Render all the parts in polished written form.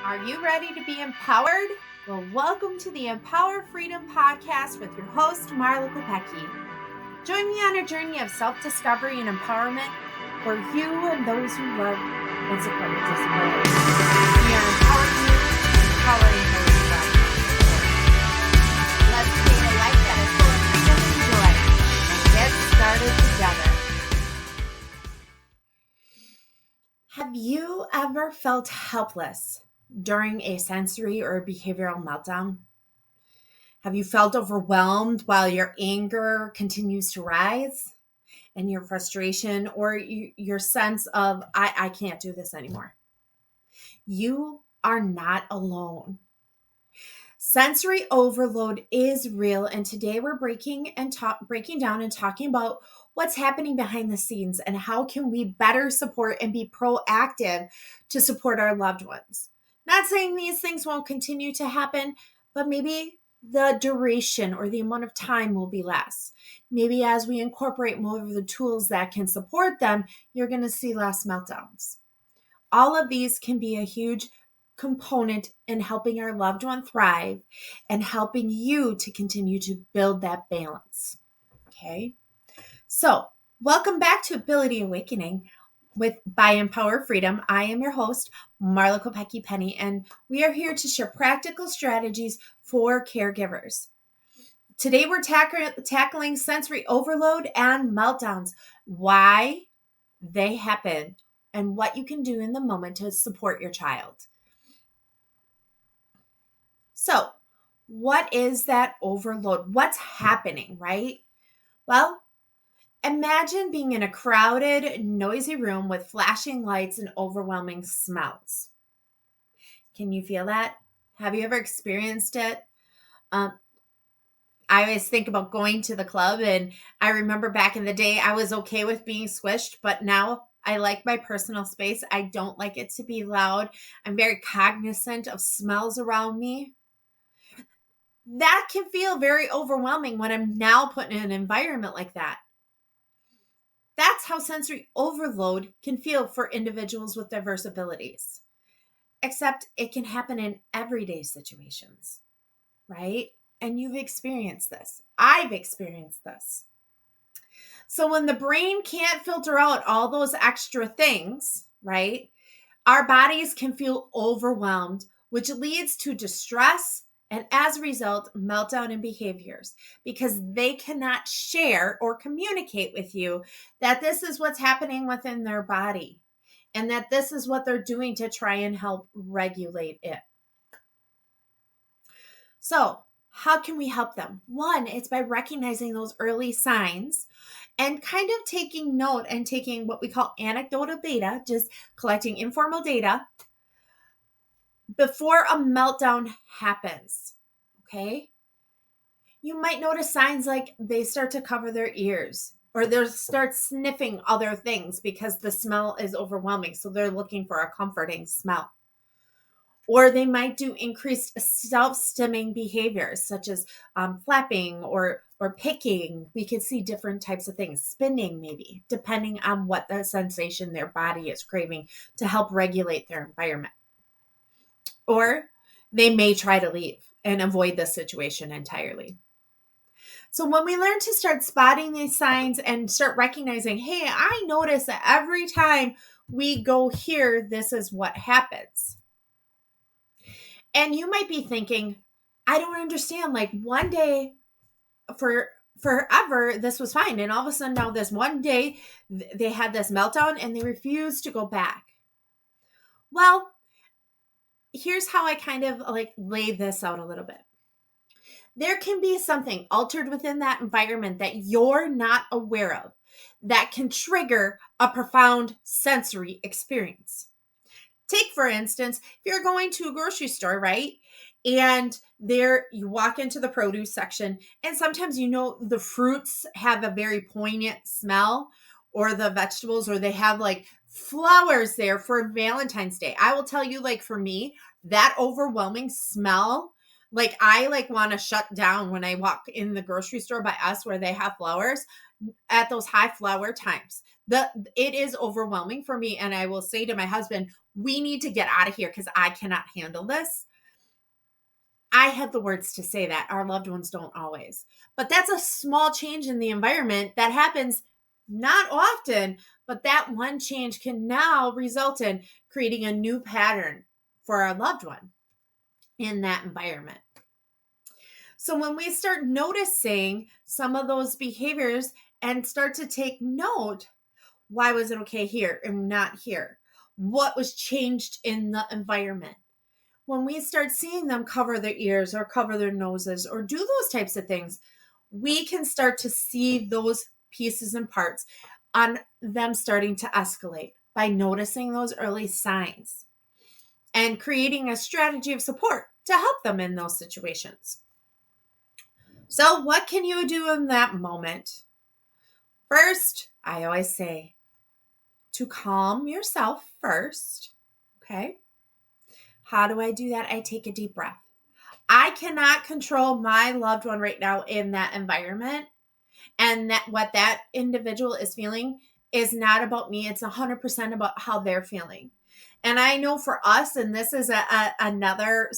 Are you ready to be empowered? Well, welcome to the Empower Freedom Podcast with your host, Marla Kopecki. Join me on a journey of self-discovery and empowerment for you and those who love and support disability. We are empowering you, empowering those who love you. Let's create a life that is full of freedom and joy and get started together. Have you ever felt helpless during a sensory or behavioral meltdown? Have you felt overwhelmed while your anger continues to rise and your frustration or your sense of, I can't do this anymore? You are not alone. Sensory overload is real, and today we're breaking down and talking about what's happening behind the scenes and how can we better support and be proactive to support our loved ones. Not saying these things won't continue to happen, but maybe the duration or the amount of time will be less. Maybe as we incorporate more of the tools that can support them, you're going to see less meltdowns. All of these can be a huge component in helping our loved one thrive and helping you to continue to build that balance. Okay. So welcome back to Ability Awakening by Empower Freedom. I am your host, Marla Kopecki Penny, and we are here to share practical strategies for caregivers. Today we're tackling sensory overload and meltdowns, why they happen, and what you can do in the moment to support your child. So, what is that overload? What's happening, right? Well, imagine being in a crowded, noisy room with flashing lights and overwhelming smells. Can you feel that? Have you ever experienced it? I always think about going to the club, and I remember back in the day, I was okay with being squished, but now I like my personal space. I don't like it to be loud. I'm very cognizant of smells around me. That can feel very overwhelming when I'm now put in an environment like that. That's how sensory overload can feel for individuals with diverse abilities. Except it can happen in everyday situations, right? And you've experienced this. I've experienced this. So when the brain can't filter out all those extra things, right? Our bodies can feel overwhelmed, which leads to distress and as a result, meltdown in behaviors because they cannot share or communicate with you that this is what's happening within their body and that this is what they're doing to try and help regulate it. So, how can we help them? One, it's by recognizing those early signs and kind of taking note and taking what we call anecdotal data, just collecting informal data before a meltdown happens, okay? You might notice signs like they start to cover their ears or they start sniffing other things because the smell is overwhelming. So they're looking for a comforting smell. Or they might do increased self-stimming behaviors such as flapping or picking. We could see different types of things, spinning maybe, depending on what the sensation their body is craving to help regulate their environment. Or they may try to leave and avoid the situation entirely. So when we learn to start spotting these signs and start recognizing, hey, I notice that every time we go here, this is what happens. And you might be thinking, I don't understand. Like one day forever, this was fine. And all of a sudden now this one day, they had this meltdown and they refused to go back. Well, here's how I kind of like lay this out a little bit. There can be something altered within that environment that you're not aware of that can trigger a profound sensory experience. Take, for instance, if you're going to a grocery store, right? And there you walk into the produce section and sometimes, the fruits have a very poignant smell or the vegetables, or they have like flowers there for Valentine's Day. I will tell you, like for me, that overwhelming smell, like I want to shut down when I walk in the grocery store by us where they have flowers at those high flower times. It is overwhelming for me. And I will say to my husband, we need to get out of here because I cannot handle this. I have the words to say that. Our loved ones don't always. But that's a small change in the environment that happens not often, but that one change can now result in creating a new pattern for our loved one in that environment. So when we start noticing some of those behaviors and start to take note, why was it okay here and not here? What was changed in the environment? When we start seeing them cover their ears or cover their noses or do those types of things, we can start to see those pieces and parts on them starting to escalate by noticing those early signs and creating a strategy of support to help them in those situations. So what can you do in that moment? First, I always say to calm yourself first, okay? How do I do that? I take a deep breath. I cannot control my loved one right now in that environment. And that what that individual is feeling is not about me. It's 100% about how they're feeling. And I know for us, and this is another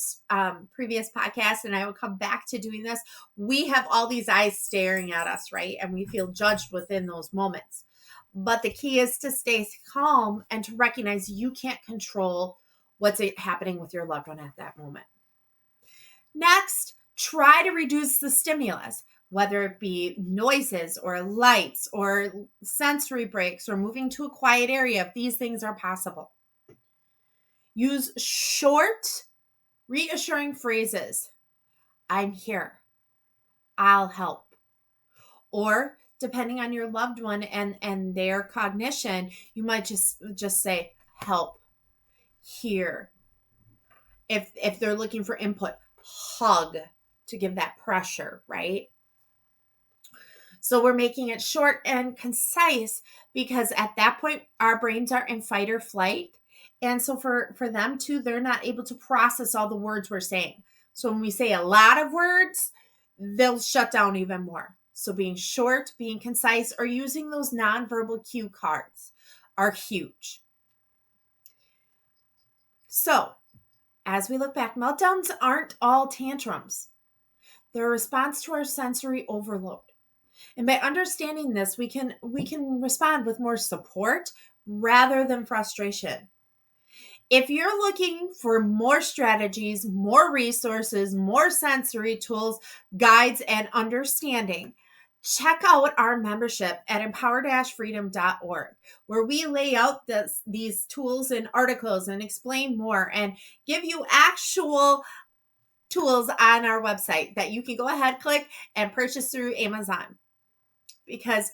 previous podcast, and I will come back to doing this, we have all these eyes staring at us, right? And we feel judged within those moments. But the key is to stay calm and to recognize you can't control what's happening with your loved one at that moment. Next, try to reduce the stimulus, whether it be noises or lights or sensory breaks or moving to a quiet area if these things are possible. Use short, reassuring phrases. I'm here. I'll help. Or depending on your loved one and their cognition, you might just say help, here. If they're looking for input, hug to give that pressure, right? So we're making it short and concise because at that point, our brains are in fight or flight. And so for them too, they're not able to process all the words we're saying. So when we say a lot of words, they'll shut down even more. So being short, being concise, or using those nonverbal cue cards are huge. So as we look back, meltdowns aren't all tantrums. They're a response to our sensory overload. And by understanding this, we can respond with more support rather than frustration. If you're looking for more strategies, more resources, more sensory tools, guides, and understanding, check out our membership at empower-freedom.org, where we lay out these tools and articles and explain more and give you actual tools on our website that you can go ahead, click, and purchase through Amazon. Because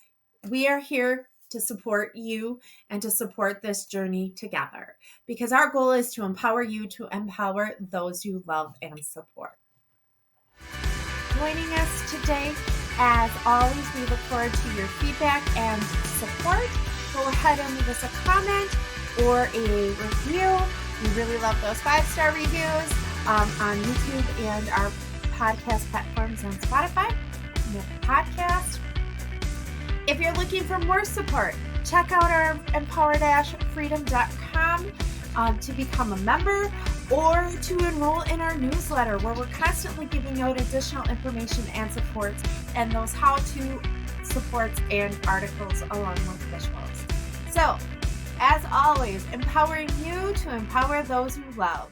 we are here to support you and to support this journey together. Because our goal is to empower you to empower those you love and support. Joining us today, as always, we look forward to your feedback and support. Go ahead and leave us a comment or a review. We really love those 5-star reviews on YouTube and our podcast platforms on Spotify. Podcast. If you're looking for more support, check out our empower-freedom.com to become a member or to enroll in our newsletter, where we're constantly giving out additional information and supports and those how-to supports and articles along with visuals. So, as always, empowering you to empower those you love.